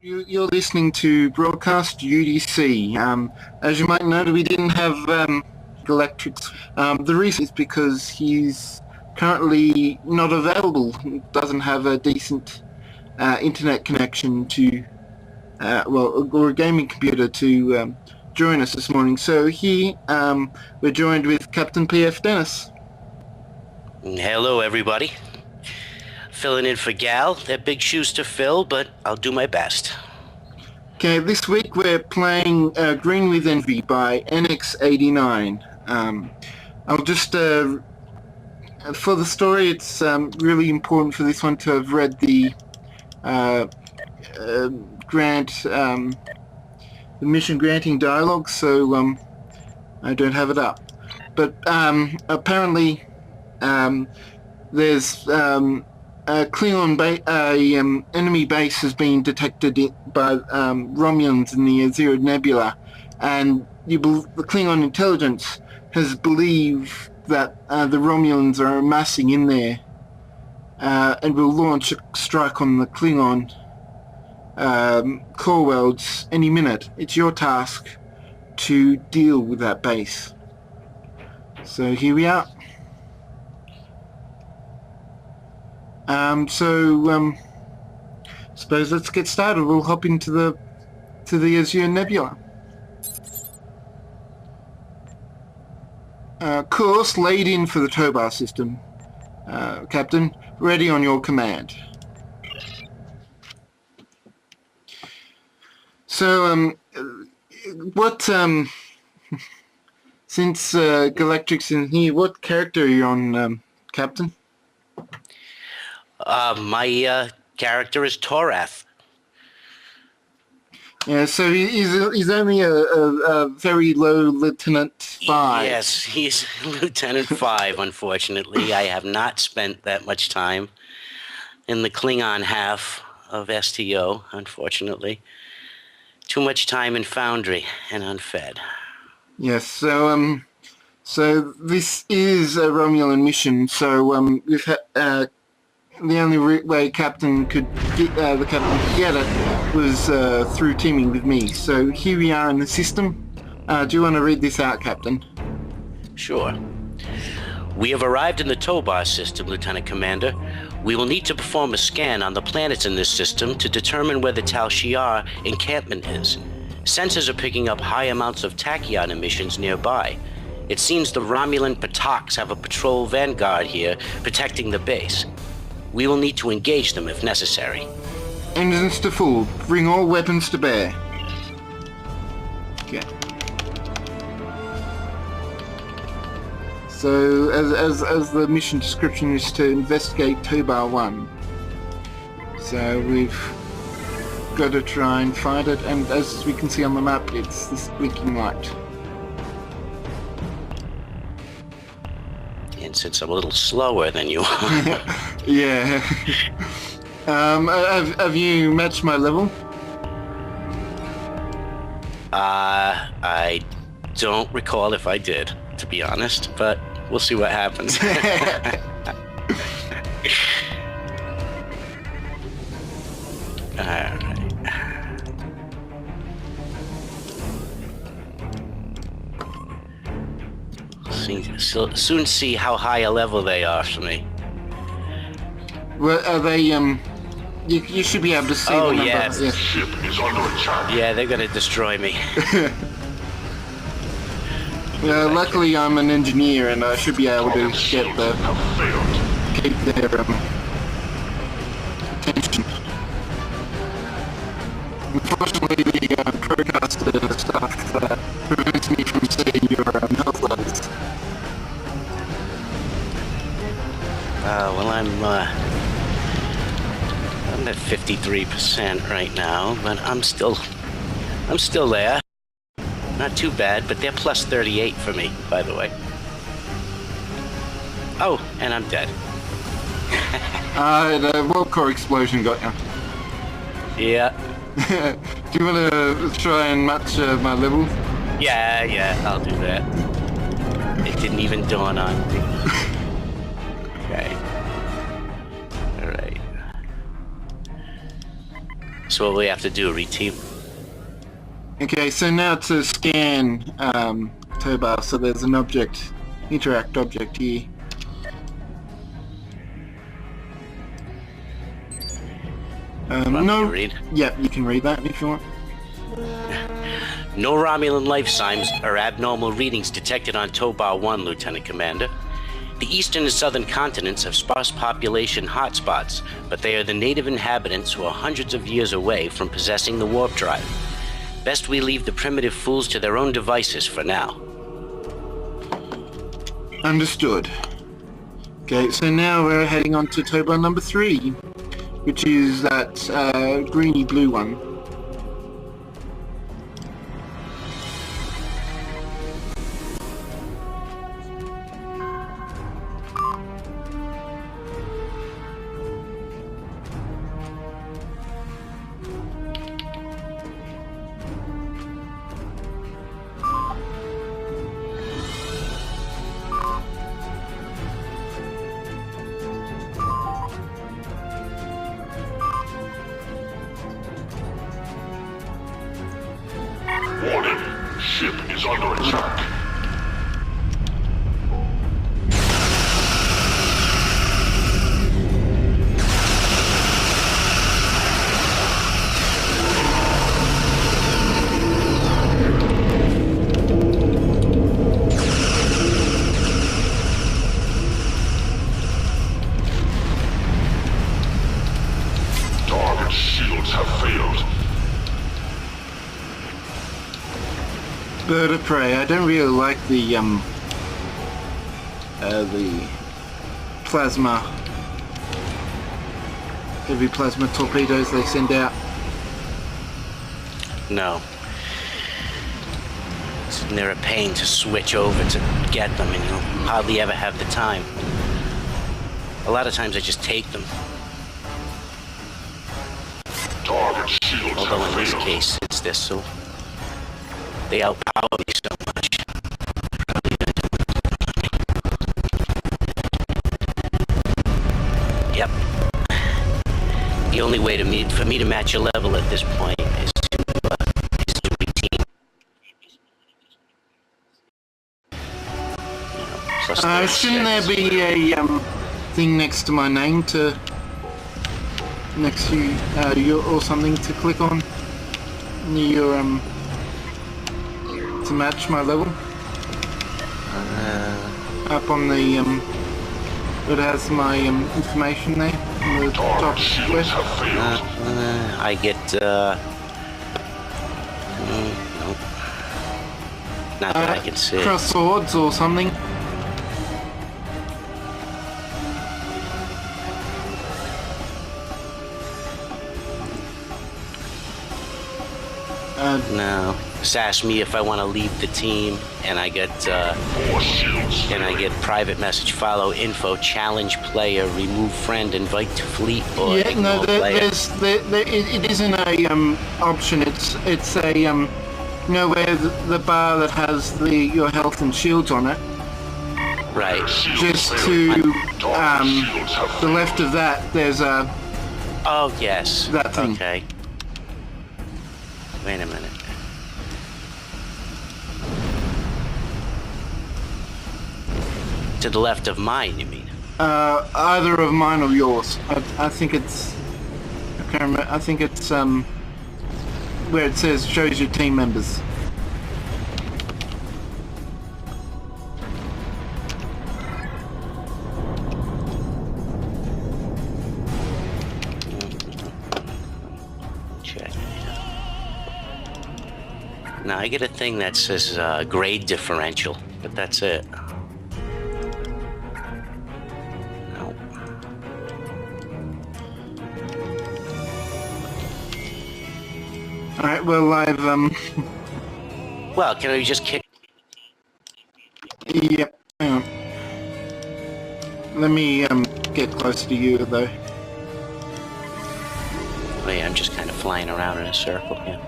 You're listening to Broadcast UGC. As you might know, we didn't have Galactrix. The reason is because he's currently not available. Doesn't have a decent internet connection to, or a gaming computer to join us this morning. So here we're joined with CaptPFDennis. Hello, everybody. Filling in for Gal. They're big shoes to fill, but I'll do my best. Okay, this week we're playing Green with Envy by NX89. I'll just, for the story, it's really important for this one to have read the the mission granting dialogue, so I don't have it up. But apparently there's a Klingon enemy base has been detected by Romulans in the Zero Nebula, and the Klingon intelligence has believed that the Romulans are amassing in there and will launch a strike on the Klingon core worlds any minute. It's your task to deal with that base. So here we are. Suppose let's get started. We'll hop into the Azure Nebula. Course laid in for the Tobar system. Captain, ready on your command. So, since Galactrix in here, what character are you on, Captain? My character is Torath. Yeah, so he's only a very low Lieutenant 5. Yes, he's Lieutenant 5, unfortunately. I have not spent that much time in the Klingon half of STO, unfortunately. Too much time in Foundry and unfed. Yes, so this is a Romulan mission, so we've had... the only way Captain could get it was through teaming with me. So here we are in the system. Do you want to read this out, Captain? Sure. We have arrived in the Tobar system, Lieutenant Commander. We will need to perform a scan on the planets in this system to determine where the Tal Shiar encampment is. Sensors are picking up high amounts of tachyon emissions nearby. It seems the Romulan Pataks have a patrol vanguard here protecting the base. We will need to engage them if necessary. Engines to full. Bring all weapons to bear. Okay. So, as the mission description is to investigate Tobar 1. So we've got to try and find it, and as we can see on the map, it's this blinking light. And since I'm a little slower than you are... Yeah. Have you matched my level? I don't recall if I did, to be honest, but we'll see what happens. Alright. Soon see how high a level they are for me. Well, are they, you should be able to see the number. Yes. Yes. Ship is under attack. Yeah, they're gonna destroy me. Luckily I'm an engineer and I should be able to keep their attention. Unfortunately, the procaster stuff prevents me from seeing your health levels. Well, I'm at 53% right now, but I'm still there. Not too bad, but they're plus 38 for me, by the way. Oh, and I'm dead. The warp core explosion got you. Yeah. Do you want to try and match my level? Yeah, I'll do that. It didn't even dawn on me. Okay. Alright. So what we have to do, reteam? Okay, so now to scan Tobar, so there's an object, interact object here. No, read? Yeah, you can read that if you want. No Romulan life signs or abnormal readings detected on Tobar 1, Lieutenant Commander. The eastern and southern continents have sparse population hotspots, but they are the native inhabitants who are hundreds of years away from possessing the warp drive. Best we leave the primitive fools to their own devices for now. Understood. Okay, so now we're heading on to Tobar number 3, which is that greeny blue one. Warning, ship is under attack. Target shields have failed. Bird of prey. I don't really like the plasma, heavy plasma torpedoes they send out. No. They're a pain to switch over to get them, and you'll hardly ever have the time. A lot of times I just take them. Target shields Although have in this failed. case, it's this, so they outpower me so much. Yep. The only way for me to match a level at this point is to reteam. Plus Shouldn't there 36. be a thing next to my name next to your or something to click on near your to match my level? Up on the it has my information there on the top Target shields left. have failed. I get, nope. Not that I can see. Cross swords or something. No. Just ask me if I want to leave the team, and I get, More shields. and I get private message, follow info, challenge player, remove friend, invite to fleet, or Yeah, ignore no, player. it isn't a option. It's a you know where the bar that has your health and shields on it. Right. Just to the left of that, there's a Oh, yes. That thing. Okay. Wait a minute. To the left of mine, you mean? either of mine or yours. I think it's. I can't remember. I think it's where it says shows your team members. Now I get a thing that says grade differential, but that's it. No. Alright, well, I've, Well, can we just kick? Yep, hang on. Let me, get close to you, though. Oh yeah, I'm just kind of flying around in a circle here.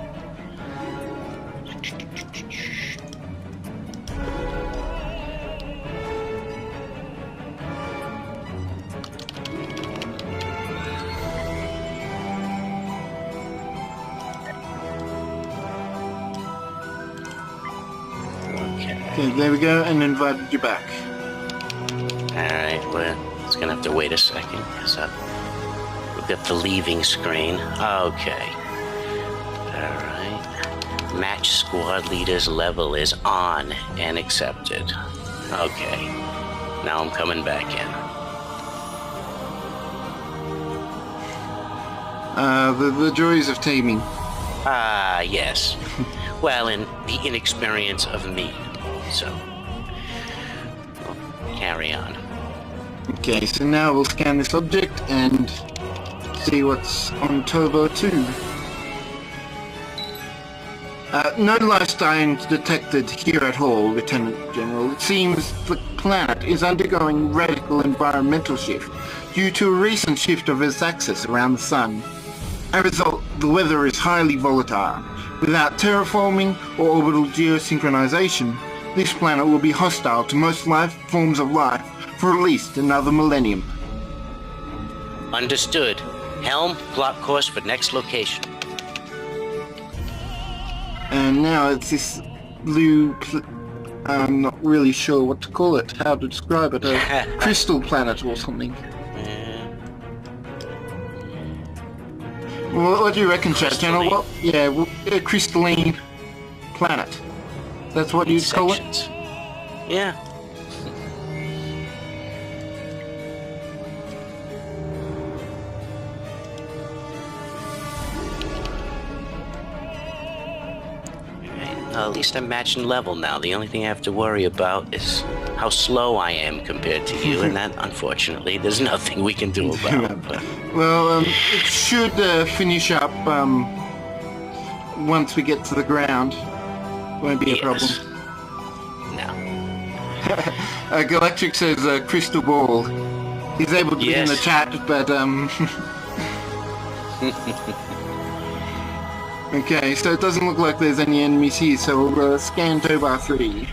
Okay, there we go, and invited you back. Alright, well, it's gonna have to wait a second. So, we've got the leaving screen. Okay. Alright. Match squad leader's level is on and accepted. Okay. Now I'm coming back in. The joys of teaming. Ah, yes. Well, and the inexperience of me. So, we'll carry on. Okay, so now we'll scan this object and see what's on Turbo 2. No life signs detected here at all, Lieutenant General. It seems the planet is undergoing radical environmental shift due to a recent shift of its axis around the Sun. As a result, the weather is highly volatile. Without terraforming or orbital geosynchronization, this planet will be hostile to most forms of life for at least another millennium. Understood. Helm, plot course for next location. And now it's this blue, I'm not really sure what to call it, how to describe it, a crystal planet or something. Well, what do you reckon, Chat Channel? What? Yeah, well, a crystalline planet. That's what you'd call it? Yeah. At least I'm matching level now. The only thing I have to worry about is how slow I am compared to you, and that, unfortunately, there's nothing we can do about. But... Well, it should finish up once we get to the ground. Won't be a problem. No. Galactic says crystal ball. He's able to get in the chat, but Okay, so it doesn't look like there's any enemies here, so we'll scan Tobar 3.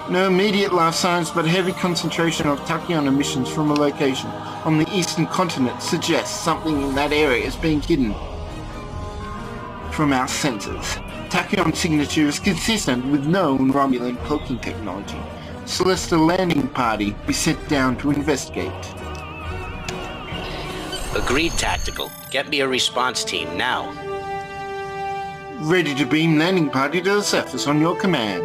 No immediate life signs, but heavy concentration of tachyon emissions from a location on the eastern continent suggests something in that area is being hidden from our sensors. Tachyon signature is consistent with known Romulan cloaking technology. Celestial landing party be sent down to investigate. Agreed, Tactical. Get me a response team now. Ready to beam landing party to the surface on your command.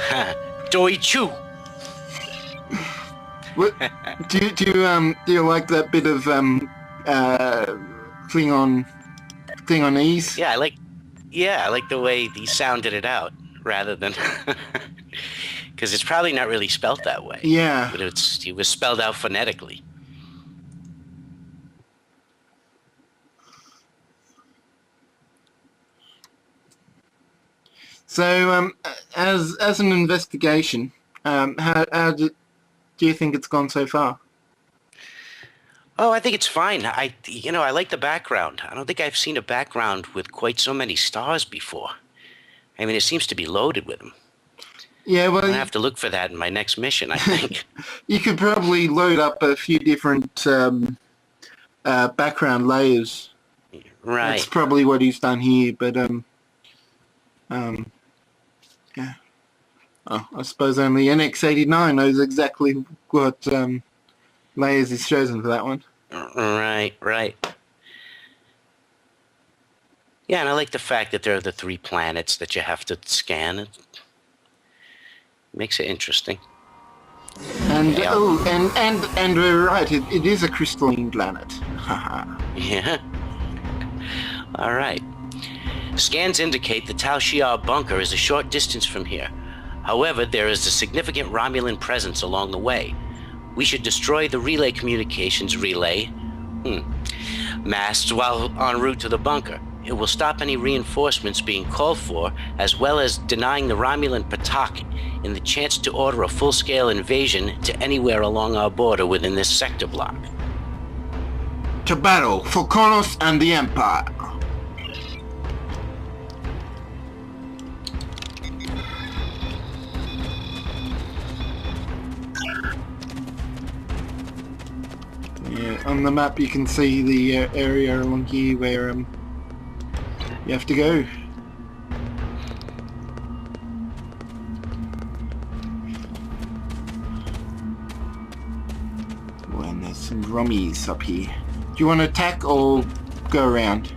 Ha! Doi Chu! What, do you like that bit of Klingonese? Yeah, I like the way he sounded it out rather than because it's probably not really spelt that way. Yeah. But it was spelled out phonetically. So, as an investigation, how do you think it's gone so far? Oh, I think it's fine. I like the background. I don't think I've seen a background with quite so many stars before. I mean, it seems to be loaded with them. Yeah, well, I'm gonna have to look for that in my next mission, I think. You could probably load up a few different background layers. Right. That's probably what he's done here, but yeah. Oh, I suppose only NX89 knows exactly what layers he's chosen for that one. Right. Yeah, and I like the fact that there are the 3 planets that you have to scan. It makes it interesting. And yeah. and we're right. It is a crystalline planet. Yeah? Alright. Scans indicate the Tal Shiar bunker is a short distance from here. However, there is a significant Romulan presence along the way. We should destroy the relay communications relay masts while en route to the bunker. It will stop any reinforcements being called for, as well as denying the Romulan Patak in the chance to order a full-scale invasion to anywhere along our border within this sector block. To battle for Kronos and the Empire. Yeah, on the map you can see the area along here where you have to go. Well, and there's some rummies up here. Do you want to attack or go around?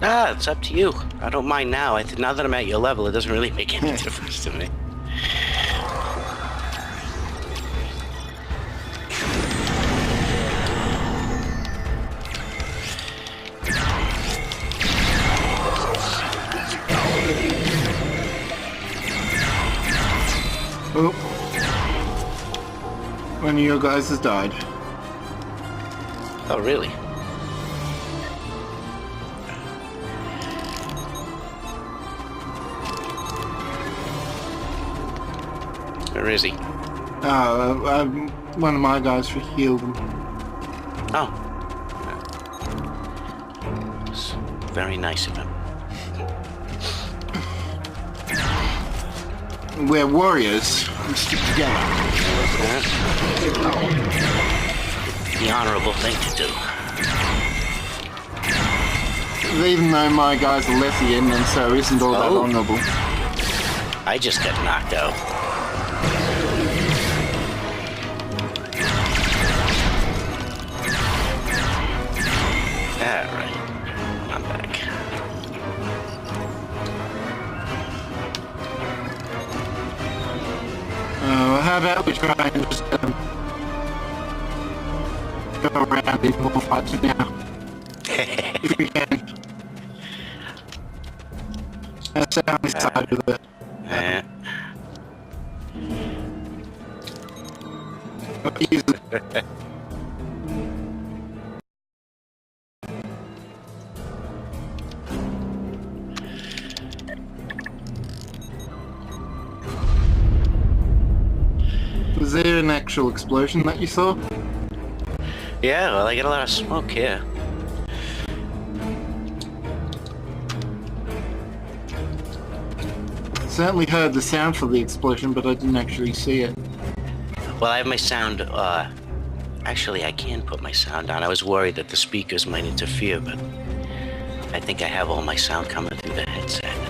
It's up to you. I don't mind now. Now that I'm at your level, it doesn't really make any difference to me. Oh. One of your guys has died. Oh, really? Where is he? One of my guys healed him. Oh. It's very nice of him. We're warriors. We stick together. The honorable thing to do. Even though my guy's a Lethian and so isn't all that honorable. I just got knocked out. Alright. I'm back. How about we try and just go around in more fights now? If we can. That's the only side of the... Was there an actual explosion that you saw? Yeah, well, I get a lot of smoke here. Certainly heard the sound for the explosion, but I didn't actually see it. Well, I have my sound, actually, I can put my sound on. I was worried that the speakers might interfere, but I think I have all my sound coming through the headset anyway.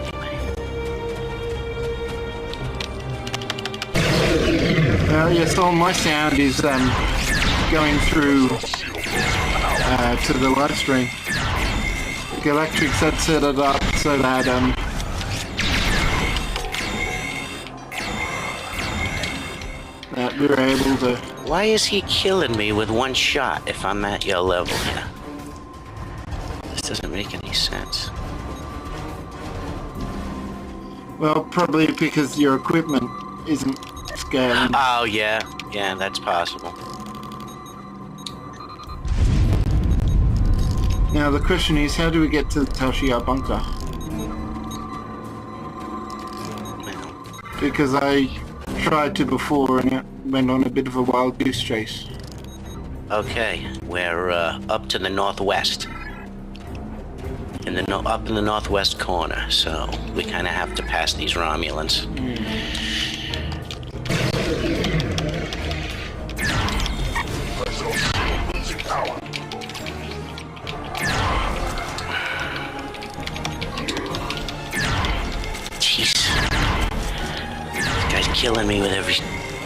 Yes, all my sound is going through to the live stream. Galactrix had set it up so that that we were able to... Why is he killing me with one shot if I'm at your level here? This doesn't make any sense. Well, probably because your equipment isn't scaling. Oh, yeah. Yeah, that's possible. Now the question is, how do we get to the Tal Shiar bunker? Because I tried to before and it went on a bit of a wild goose chase. Okay, we're up to the northwest. Up in the northwest corner, so we kind of have to pass these Romulans. Jeez. This guy's killing me with every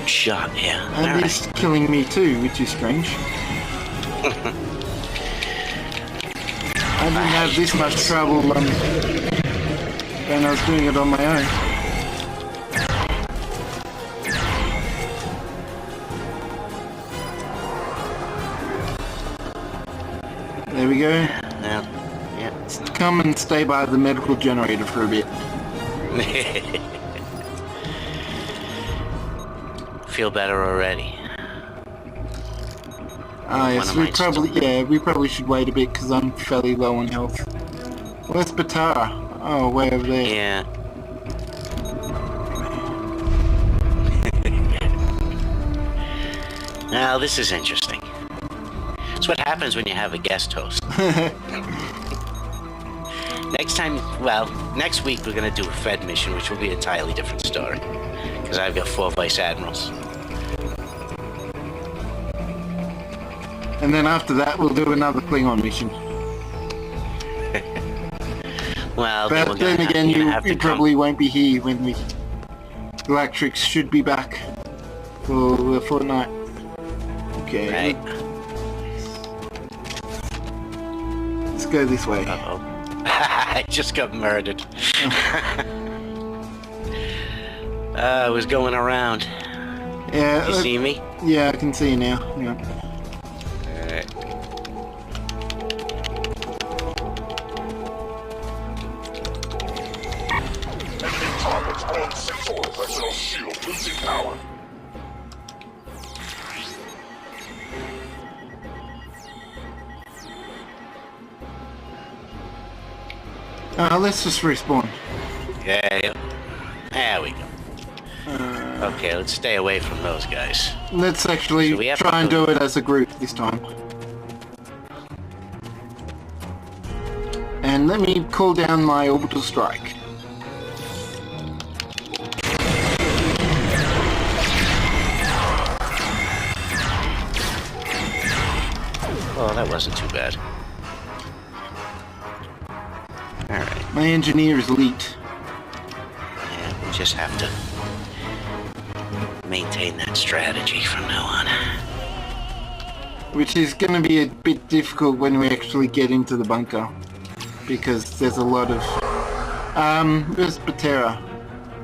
shot here. And he's killing me too, which is strange. I didn't have this much trouble when I was doing it on my own. go. Well, yeah. Come and stay by the medical generator for a bit. Feel better already. Ah, yes, we probably should wait a bit because I'm fairly low on health. Where's Batara? Oh, way over there. Yeah. Now, this is interesting. It's what happens when you have a guest host. Next week we're going to do a Fed mission, which will be an entirely different story. Because I've got 4 Vice Admirals. And then after that we'll do another Klingon mission. Well, but then again, you probably won't be here when we... Galactrix should be back for the fortnight. Okay. Right. Let's go this way. Uh-oh. I just got murdered. I was going around. Yeah. You see me? Yeah, I can see you now. Yeah. Alright. Enemy targets on sector. Personal shield losing power. Let's just respawn. Yeah. There we go. Okay, let's stay away from those guys. Let's actually try and do it as a group this time. And let me call down my orbital strike. Oh, that wasn't too bad. Alright. My engineer is elite. Yeah, we just have to maintain that strategy from now on. Which is going to be a bit difficult when we actually get into the bunker. Because there's a lot of... where's Batera?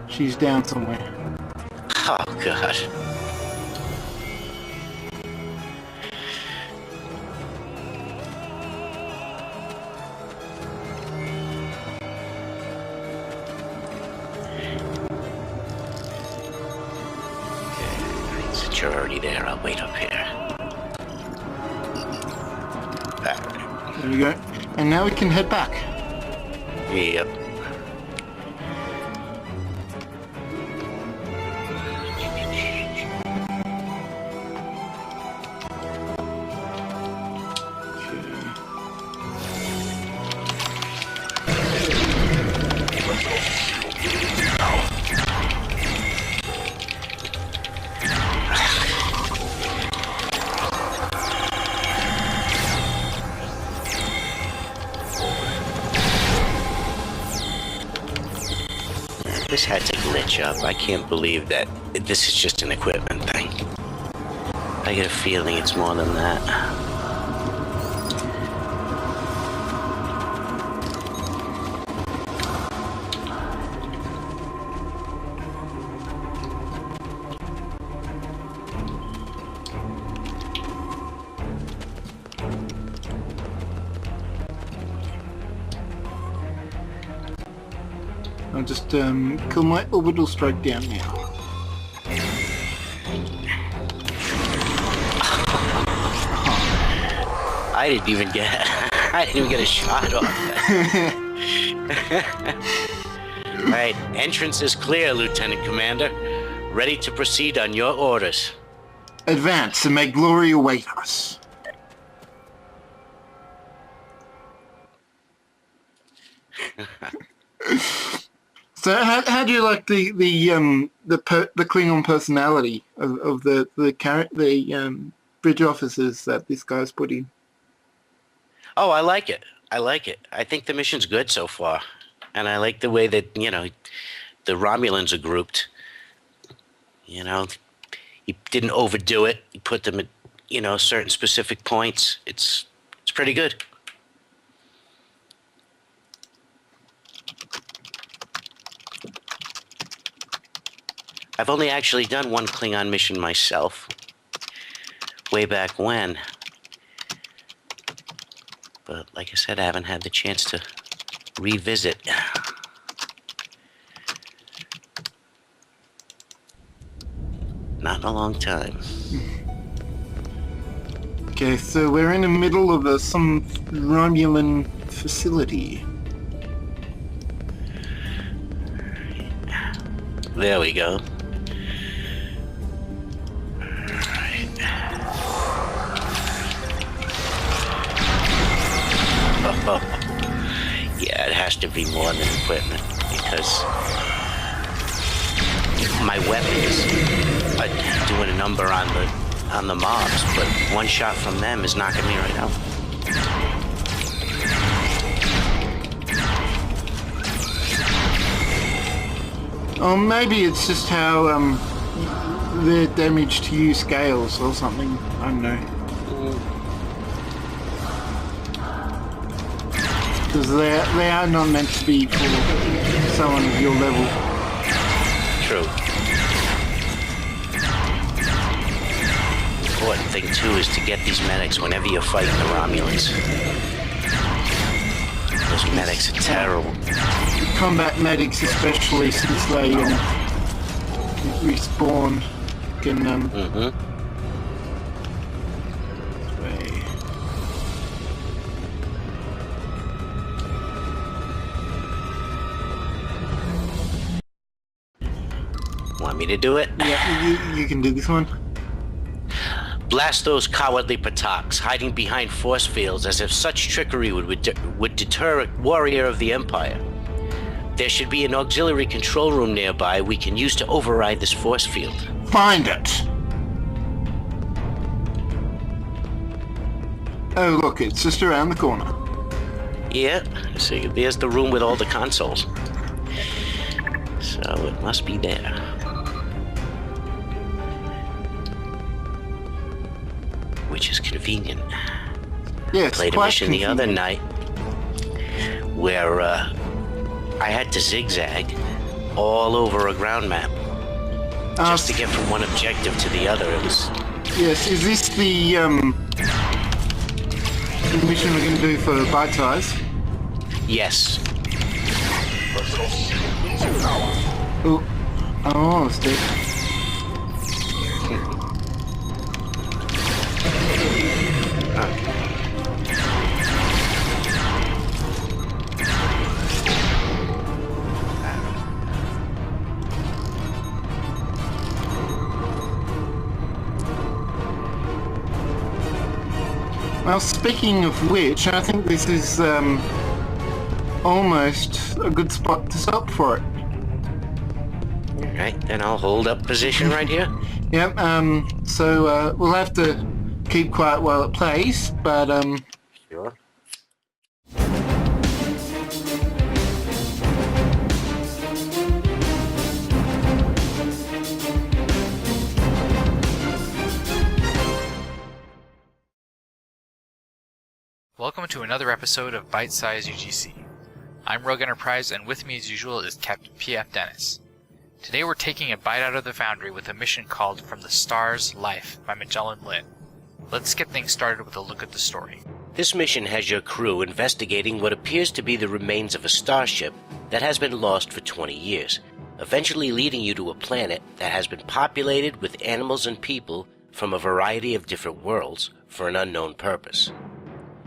She's down somewhere. Oh, God. You're already there, I'll wait up here. Alright. There we go. And now we can head back. Yep. This had to glitch up. I can't believe that this is just an equipment thing. I get a feeling it's more than that. I'll just kill my orbital strike down now. I didn't even get a shot off that. Alright, entrance is clear, Lieutenant Commander. Ready to proceed on your orders. Advance and may glory await us. So how do you like the Klingon personality of the bridge officers that this guy's put in? Oh, I like it. I think the mission's good so far. And I like the way that, the Romulans are grouped. He didn't overdo it. He put them at, certain specific points. It's pretty good. I've only actually done one Klingon mission myself, way back when. But like I said, I haven't had the chance to revisit. Not in a long time. Okay, so we're in the middle of some Romulan facility. There we go. Oh, yeah, it has to be more than equipment because my weapons are doing a number on the mobs, but one shot from them is knocking me right out. Or maybe it's just how their damage to you scales or something. I don't know. Because they are not meant to be for someone of your level. True. Important thing too is to get these medics whenever you're fighting the Romulans. Those medics are terrible. Combat medics, especially since they respawn, can Want me to do it? Yeah, you can do this one. Blast those cowardly Pataks hiding behind force fields as if such trickery would deter a warrior of the Empire. There should be an auxiliary control room nearby we can use to override this force field. Find it! Oh look, it's just around the corner. Yeah, see, there's the room with all the consoles. So it must be there. Which is convenient. Yes, Played a quite mission convenient. the other night where I had to zigzag all over a ground map just to get from one objective to the other. It was... Yes, is this the mission we're going to do for Bitesize? Yes. Personal shield losing power. Oh, it's dead. Well, speaking of which, I think this is almost a good spot to stop for it. Alright, then I'll hold up position right here. Yep, so we'll have to keep quiet while it plays, but Sure. Welcome to another episode of Bitesize UGC. I'm RogueEnterprise, and with me as usual is CaptPFDennis. Today we're taking a bite out of the Foundry with a mission called From the Stars, Life by Magellan Lin. Let's get things started with a look at the story. This mission has your crew investigating what appears to be the remains of a starship that has been lost for 20 years, eventually leading you to a planet that has been populated with animals and people from a variety of different worlds for an unknown purpose.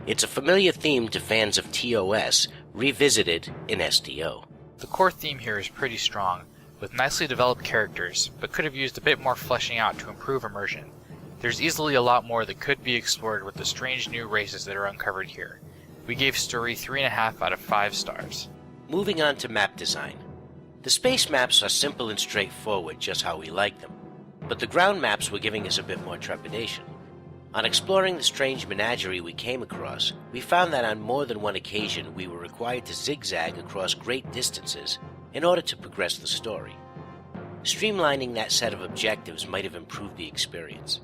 It's a familiar theme to fans of TOS, revisited in SDO. The core theme here is pretty strong, with nicely developed characters, but could have used a bit more fleshing out to improve immersion. There's easily a lot more that could be explored with the strange new races that are uncovered here. We gave story 3.5 out of 5 stars. Moving on to map design. The space maps are simple and straightforward, just how we like them, but the ground maps were giving us a bit more trepidation. On exploring the strange menagerie we came across, we found that on more than one occasion we were required to zigzag across great distances in order to progress the story. Streamlining that set of objectives might have improved the experience.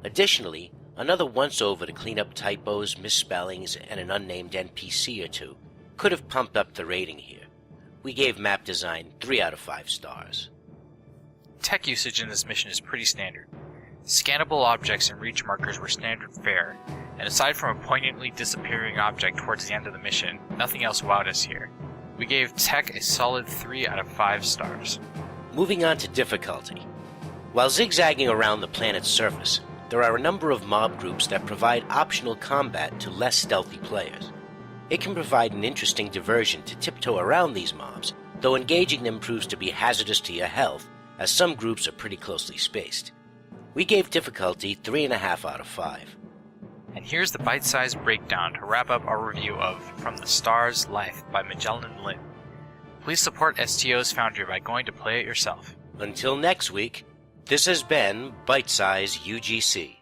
Additionally, another once-over to clean up typos, misspellings, and an unnamed NPC or two could have pumped up the rating here. We gave map design 3 out of 5 stars. Tech usage in this mission is pretty standard. Scannable objects and reach markers were standard fare, and aside from a poignantly disappearing object towards the end of the mission, nothing else wowed us here. We gave Tech a solid 3 out of 5 stars. Moving on to difficulty. While zigzagging around the planet's surface, there are a number of mob groups that provide optional combat to less stealthy players. It can provide an interesting diversion to tiptoe around these mobs, though engaging them proves to be hazardous to your health, as some groups are pretty closely spaced. We gave difficulty 3.5 out of 5. And here's the bite-sized breakdown to wrap up our review of From the Stars Life by Magellan Lin. Please support STO's Foundry by going to play it yourself. Until next week, this has been Bitesize UGC.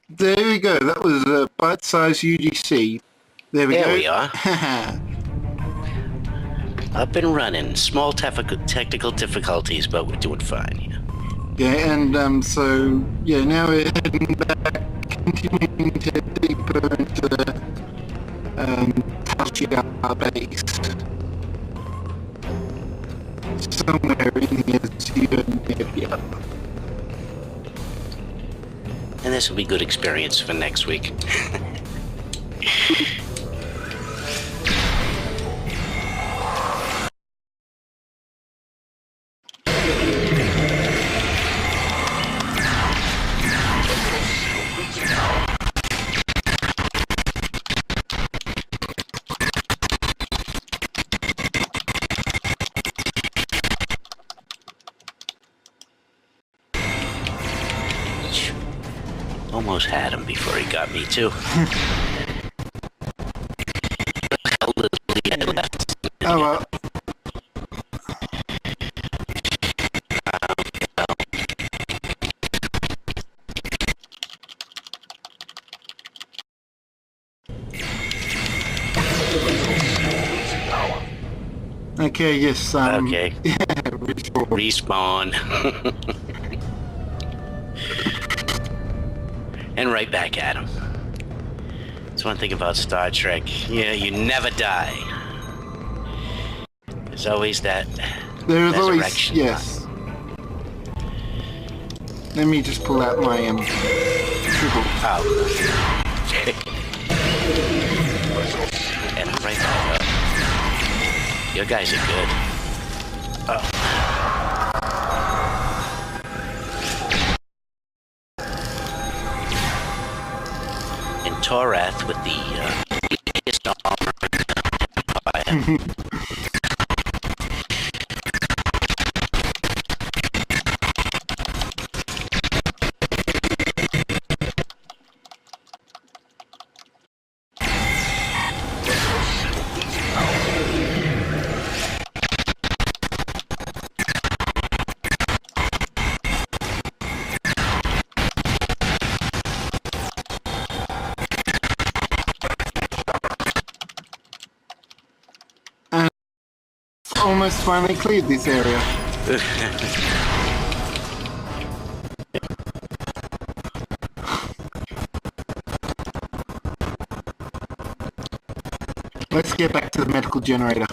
There we go. That was Bitesize UGC. There we go. There we are. Up and running. Small technical difficulties, but we're doing fine. Yeah, and so yeah, now we're heading back, continuing to head deeper into the Tashiar base. Somewhere in here, yeah. And this will be good experience for next week. Almost had him before he got me too. Oh well. Okay, yes, okay. Yeah, Respawn. And right back at him. That's one thing about Star Trek. Yeah, you never die. There's always that there is always, resurrection. yes. Let me just pull out my triple. Oh. And I'm right back up. You guys are good. Oh. And Torath with the biggest armor. Almost finally cleared this area. Let's get back to the medical generator.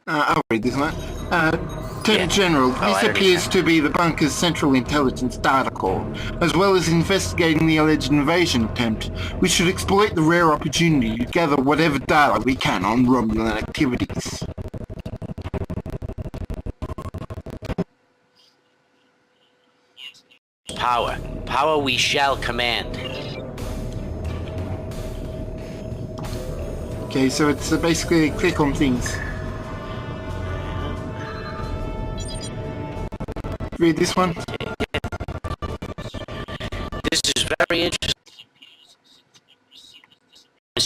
I'll read this one. Lieutenant General, this appears to be the bunker's Central Intelligence Data Core. As well as investigating the alleged invasion attempt, we should exploit the rare opportunity to gather whatever data we can on Romulan activities. Power. Power we shall command. Okay, so it's basically a click on things. Read this one. This is very interesting.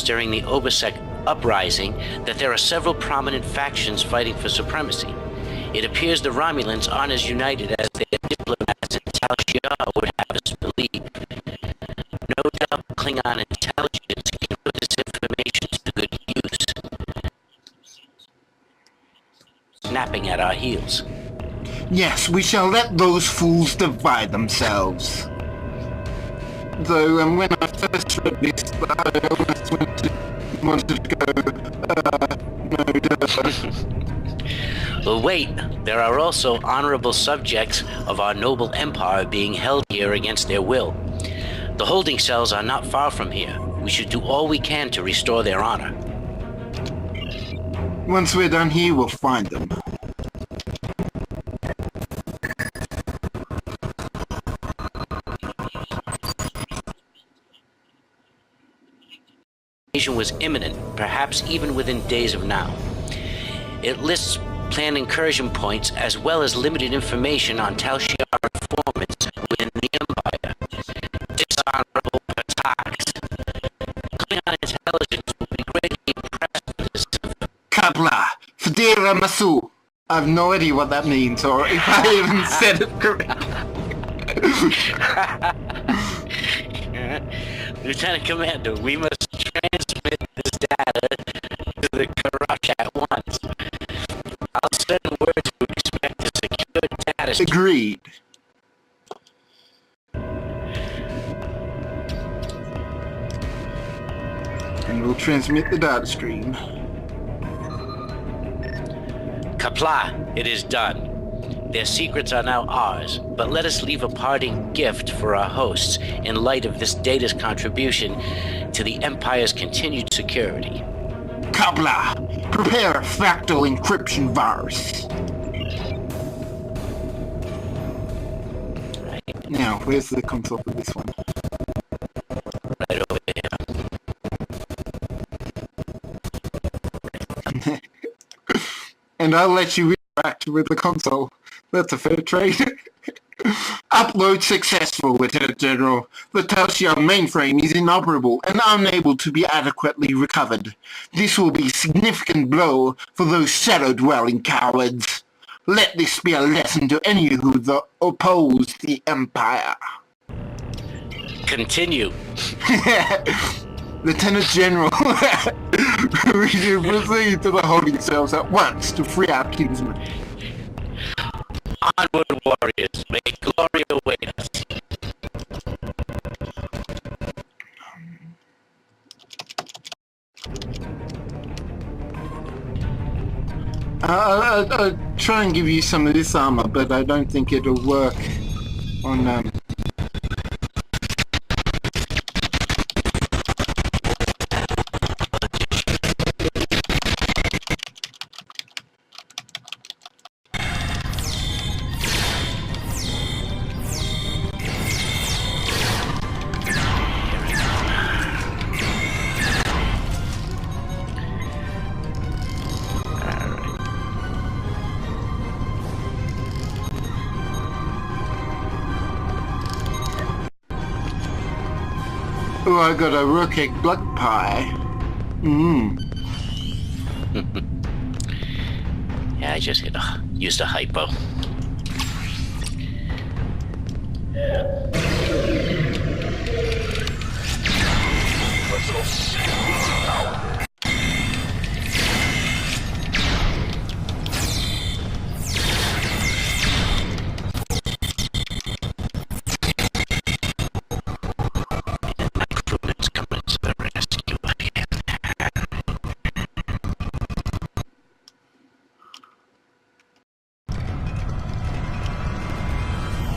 During the Obasek uprising, that there are several prominent factions fighting for supremacy. It appears the Romulans aren't as united as their diplomats in Tal Shiar would have us believe. No doubt Klingon intelligence can put this information to good use. Snapping at our heels. Yes, we shall let those fools divide themselves. though when I first read this, I almost wanted to go, no duh. Well, wait, there are also honorable subjects of our noble empire being held here against their will. The holding cells are not far from here. We should do all we can to restore their honor. Once we're done here, we'll find them. Invasion was imminent, perhaps even within days of now. It lists planned incursion points as well as limited information on Tal Shiar informants within the Empire. Dishonorable attacks. Klingon intelligence will be greatly impressed with this. Kapla, Federa Masu. I've no idea what that means, or if I even said it correctly. Lieutenant Commander, we must transmit this data to the Karuk at once. I'll send word to expect a secure data stream. Agreed. And we'll transmit the data stream. Kapla, it is done. Their secrets are now ours, but let us leave a parting gift for our hosts in light of this data's contribution to the Empire's continued security. Kapla, prepare a fractal encryption virus. Right, Now, where's the console for this one? right over here. And I'll let you interact with the console. That's a fair trade. Upload successful, Lieutenant General. The Tal Shiar mainframe is inoperable and unable to be adequately recovered. This will be a significant blow for those shadow-dwelling cowards. Let this be a lesson to any who oppose the Empire. Continue. Lieutenant General, we should proceed to the holding cells at once to free our kinsmen. Onward, warriors. May glory await us. I'll try and give you some of this armor, but I don't think it'll work on Oh, I got a rook egg blood pie. Yeah, I just used a hypo.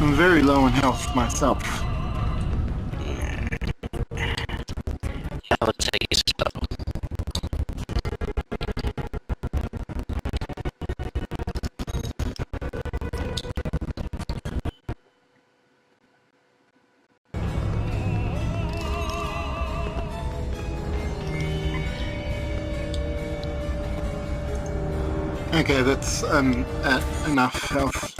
I'm very low in health myself. I'll take it slow. Okay, that's enough health.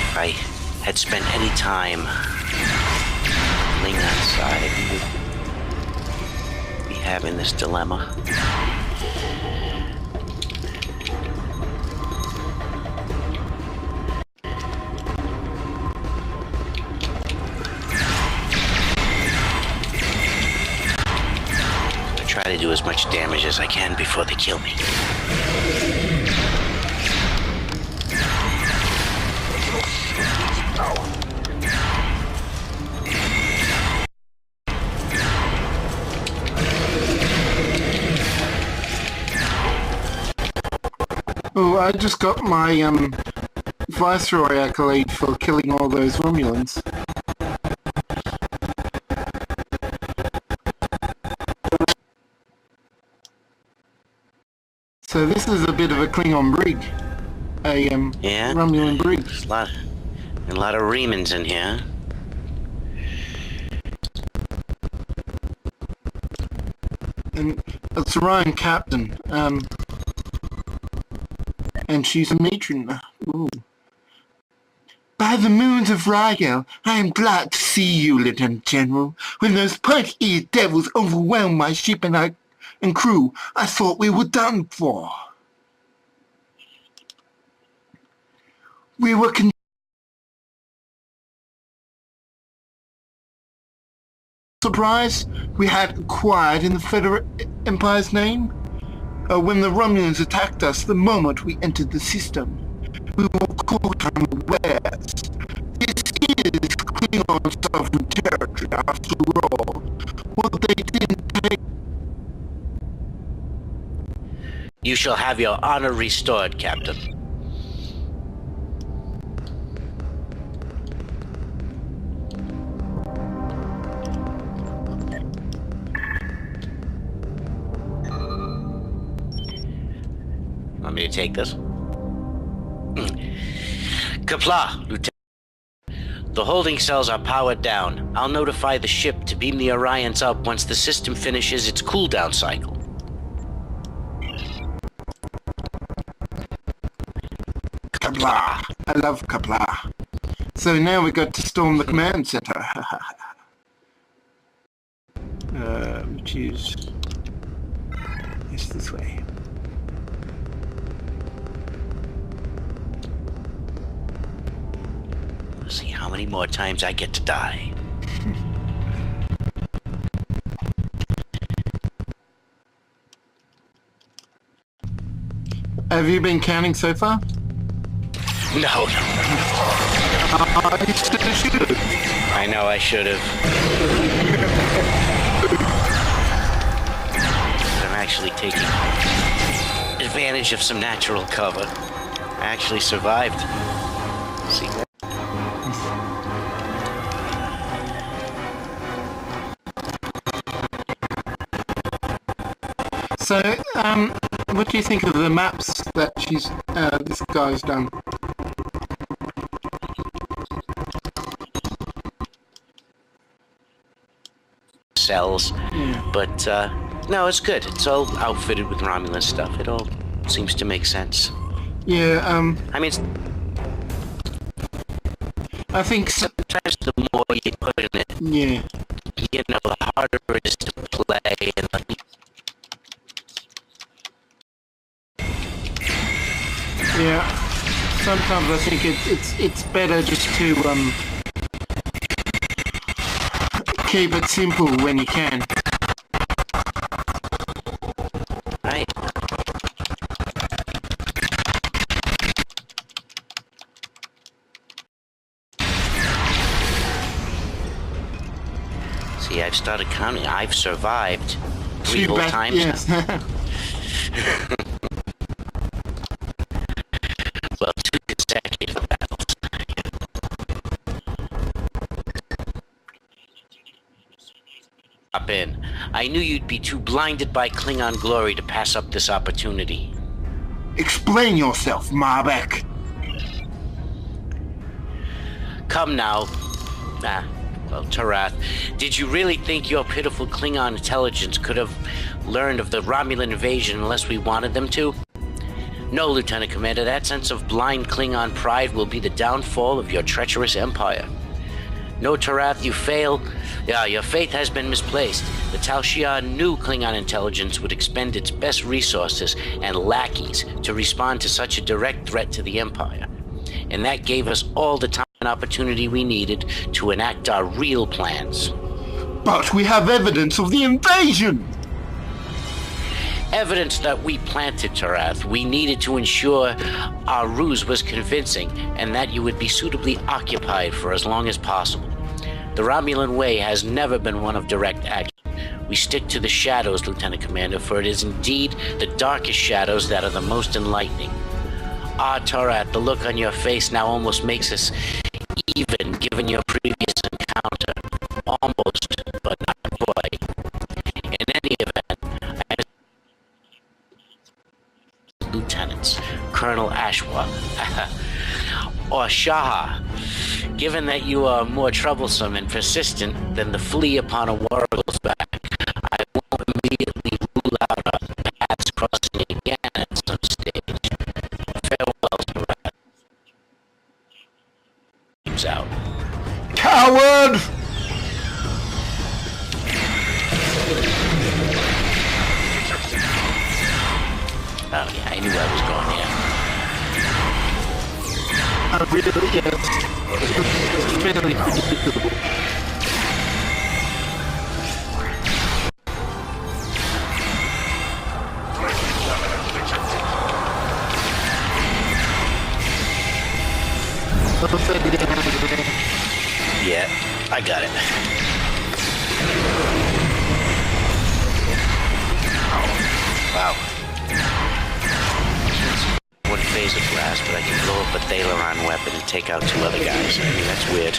If I had spent any time Klingon side, we would be having this dilemma. to do as much damage as I can before they kill me. Oh, I just got my Viceroy accolade for killing all those Romulans. So this is a bit of a Klingon brig. Yeah? Romulan brig. There's a lot of Remans in here. And it's Ryan Captain. And she's a matron. Ooh. By the moons of Rigel, I am glad to see you, Lieutenant General. When those punch-eared devils overwhelmed my ship and crew, I thought we were done for. We were surprised we had acquired in the Federal Empire's name. When the Romulans attacked us the moment we entered the system, we were caught unawares. This is Klingon sovereign territory, after all. What they didn't take. You shall have your honor restored, Captain. Want me to take this? Kapla, Lieutenant. The holding cells are powered down. I'll notify the ship to beam the Orions up once the system finishes its cooldown cycle. Kapla. I love Kapla. So now we got to storm the command center. Which is... It's this way. Let's see how many more times I get to die. Have you been counting so far? No. You should. I know I should have. But I'm actually taking advantage of some natural cover. I actually survived. See that? So, what do you think of the maps that this guy's done? Cells, but no, it's good. It's all outfitted with Romulan stuff. It all seems to make sense. Yeah, I mean, I think sometimes the more you put in it, yeah. you know, the harder it is to play. And Yeah, sometimes I think it's better just to keep it simple when you can. right. See, I've started counting. I've survived 3 whole times. Yes. Well, 2 consecutive battles. Hop in. I knew you'd be too blinded by Klingon glory to pass up this opportunity. Explain yourself, Marbek. Come now. Well, Tarath, did you really think your pitiful Klingon intelligence could have learned of the Romulan invasion unless we wanted them to? No, Lieutenant Commander, that sense of blind Klingon pride will be the downfall of your treacherous empire. No, Tarath, you fail. Yeah, your faith has been misplaced. The Tal Shiar knew Klingon intelligence would expend its best resources and lackeys to respond to such a direct threat to the empire. And that gave us all the time and opportunity we needed to enact our real plans. But we have evidence of the invasion! Evidence that we planted, Tarath. We needed to ensure our ruse was convincing and that you would be suitably occupied for as long as possible. The Romulan way has never been one of direct action. We stick to the shadows, Lieutenant Commander, for it is indeed the darkest shadows that are the most enlightening. Ah, Tarath, the look on your face now almost makes us even, given your previous encounter. Almost, but not quite. In any event, lieutenants, Colonel Ashwa, or Shaha. Given that you are more troublesome and persistent than the flea upon a wargle's back, I won't immediately rule out our paths crossing again at some stage. Farewell, Tarath. He's out. Coward! Oh yeah, I knew I was going here. Really, yes. It's fairly predictable. Yeah, I got it. Wow. One phaser blast, but I can blow up a Thaleron weapon and take out 2 other guys. I mean, that's weird.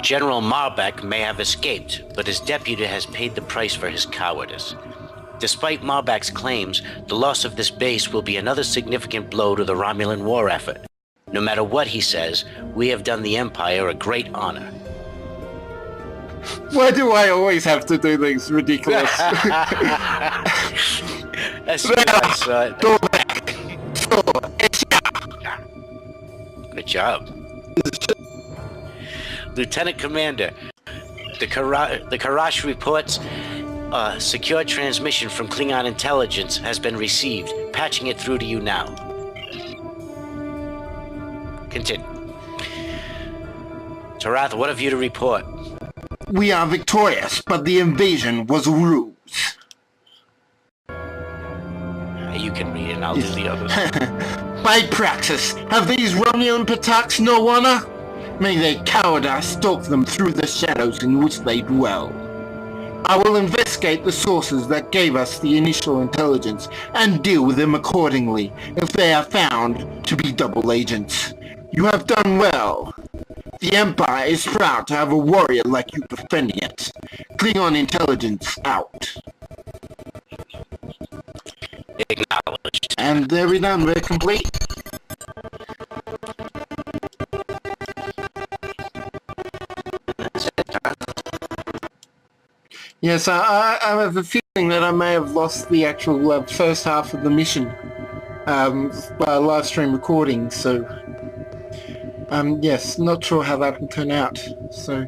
General Marbek may have escaped, but his deputy has paid the price for his cowardice. Despite Marbek's claims, the loss of this base will be another significant blow to the Romulan war effort. No matter what he says, we have done the Empire a great honor. Why do I always have to do things ridiculous? That's right. Go back. Good job. Lieutenant Commander, the Karash reports secure transmission from Klingon intelligence has been received. Patching it through to you now. Continue. Tarath, what have you to report? We are victorious, but the invasion was a ruse. You can read it and I'll do the others. By praxis, have these Romulan Pataks no honor? May their cowardice stalk them through the shadows in which they dwell. I will investigate the sources that gave us the initial intelligence and deal with them accordingly if they are found to be double agents. You have done well. The Empire is proud to have a warrior like you defending it. Klingon intelligence out. Acknowledged. And there we done. We're complete. Yes, I have a feeling that I may have lost the actual first half of the mission by live stream recording, so yes, not sure how that will turn out, so...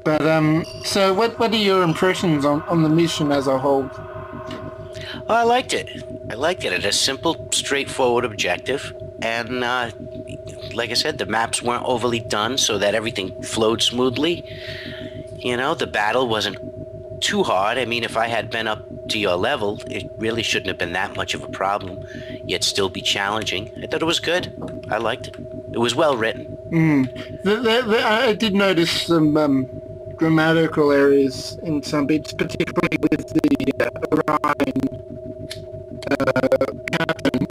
But, so what are your impressions on the mission as a whole? Oh, I liked it. I liked it. It had a simple, straightforward objective, and like I said, the maps weren't overly done so that everything flowed smoothly. You know, the battle wasn't too hard. I mean, if I had been up to your level, it really shouldn't have been that much of a problem, yet still be challenging. I thought it was good. I liked it. It was well written. I did notice some grammatical errors in some bits, particularly with the Orion captain.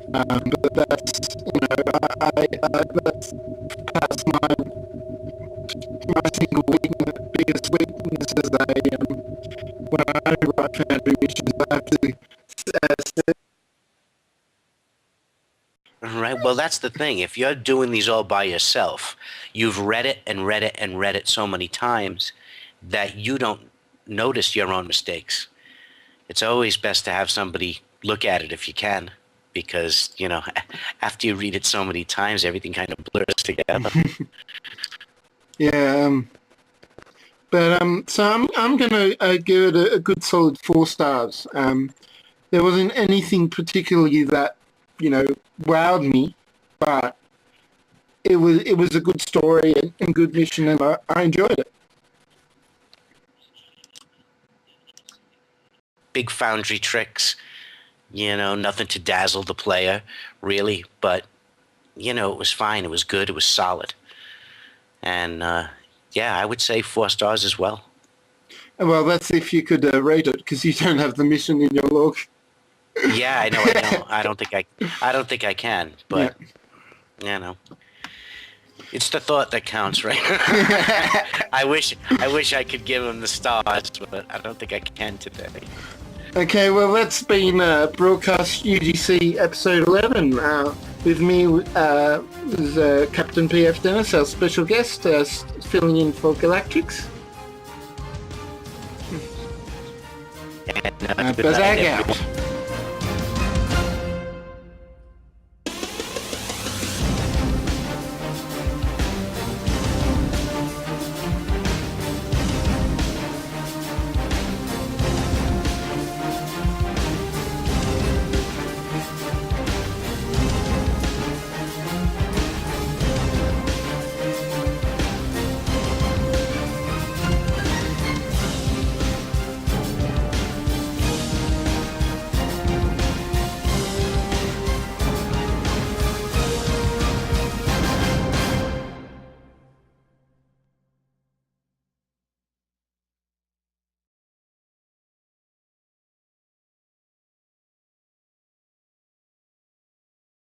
But that's, you know, that's perhaps my single biggest weakness as when I write Foundry missions, I have to Right. Well, that's the thing. If you're doing these all by yourself, you've read it and read it and read it so many times that you don't notice your own mistakes. It's always best to have somebody look at it if you can, because, you know, after you read it so many times, everything kind of blurs together. Yeah. So I'm gonna give it a good solid 4 stars. There wasn't anything particularly that, you know, wowed me, but it was a good story and good mission, and I enjoyed it. Big Foundry tricks, you know, nothing to dazzle the player, really, but, you know, it was fine, it was good, it was solid. And, yeah, I would say 4 stars as well. Well, that's if you could rate it, because you don't have the mission in your log. Yeah, I know. I don't think I can, but, you know. It's the thought that counts, right? I wish I could give him the stars, but I don't think I can today. Okay, well, that's been Broadcast UGC episode 11. With me is CaptPFDennis, our special guest, filling in for Galactrix. And, Bazag out.